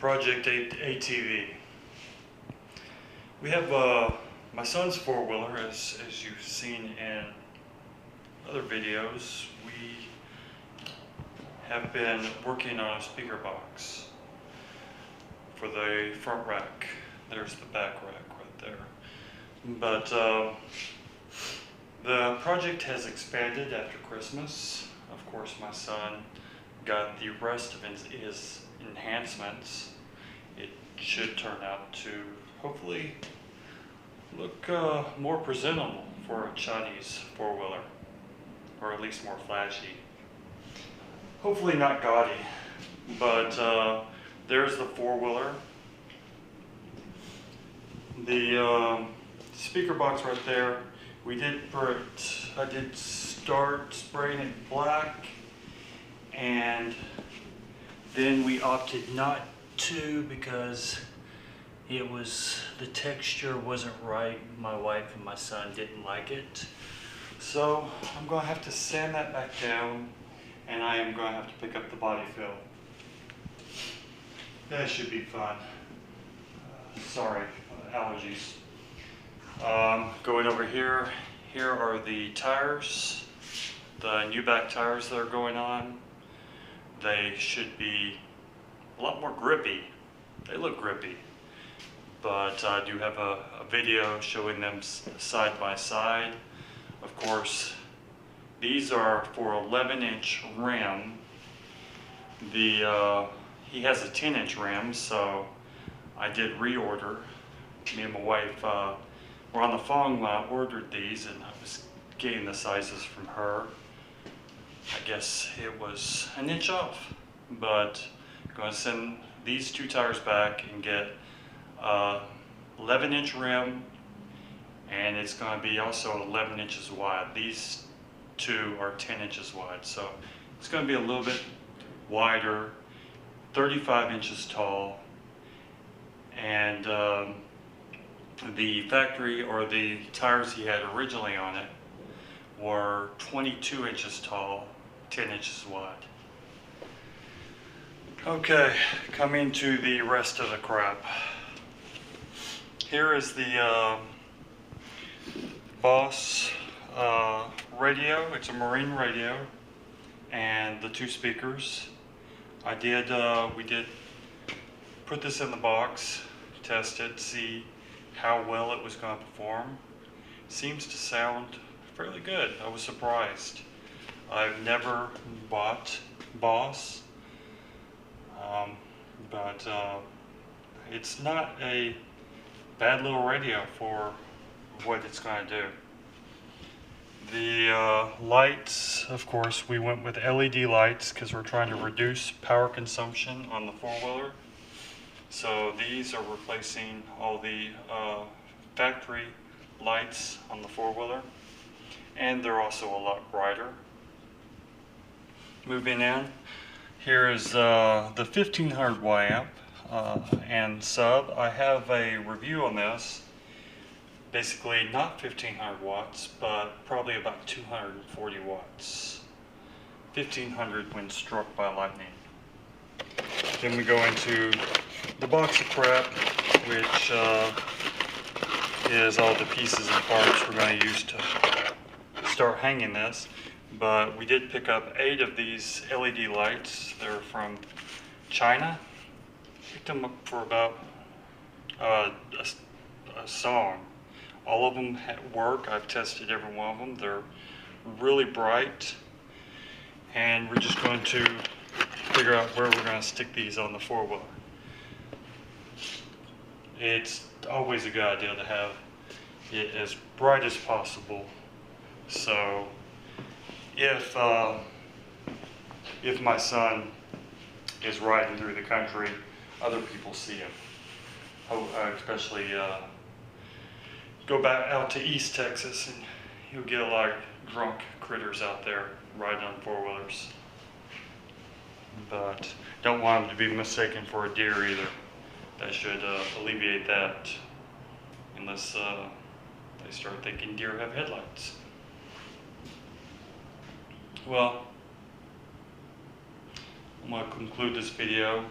Project ATV. We have my son's four-wheeler, as you've seen in other videos. We have been working on a speaker box for the front rack. There's the back rack right there. But the project has expanded after Christmas. Of course, my son got the rest of his enhancements. It should turn out to hopefully look more presentable for a Chinese four-wheeler, or at least more flashy. Hopefully not gaudy, but there's the four-wheeler. The speaker box right there, I did start spraying it black, and then we opted not to because the texture wasn't right. My wife and my son didn't like it. So I'm going to have to sand that back down, and I am going to have to pick up the body fill. That should be fun. Sorry, allergies. Going over here are the tires, the new back tires that are going on. They should be a lot more grippy. They look grippy, but I do have a video showing them side by side. Of course, these are for 11-inch rim. He has a 10-inch rim, so I did reorder. Me and my wife were on the phone when I ordered these, and I was getting the sizes from her. I guess it was an inch off, but I'm going to send these two tires back and get 11-inch rim, and it's going to be also 11 inches wide. These two are 10 inches wide, so it's going to be a little bit wider, 35 inches tall, and the factory, or the tires he had originally on it, were 22 inches tall, 10 inches wide. Okay, coming to the rest of the crap. Here is the Boss radio. It's a marine radio, and the two speakers. We did put this in the box, test it, see how well it was going to perform. Seems to sound fairly good. I was surprised. I've never bought Boss, but it's not a bad little radio for what it's going to do. The lights, of course, we went with LED lights because we're trying to reduce power consumption on the four-wheeler. So these are replacing all the factory lights on the four-wheeler, and they're also a lot brighter. Moving in, here is the 1500 Y amp and sub. I have a review on this. Basically not 1500 watts, but probably about 240 watts. 1500 when struck by lightning. Then we go into the box of crap, which is all the pieces and parts we're going to use to start hanging this. But we did pick up 8 of these LED lights. They're from China. Picked them up for about a song. All of them work. I've tested every one of them. They're really bright, and we're just going to figure out where we're going to stick these on the four-wheeler. It's always a good idea to have it as bright as possible, so if my son is riding through the country, other people see him. Especially go back out to East Texas, and you'll get a lot of drunk critters out there riding on four-wheelers. But don't want them to be mistaken for a deer either. That should alleviate that, unless they start thinking deer have headlights. Well, I'm going to conclude this video,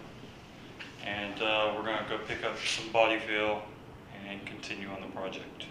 and going to go pick up some body fill and continue on the project.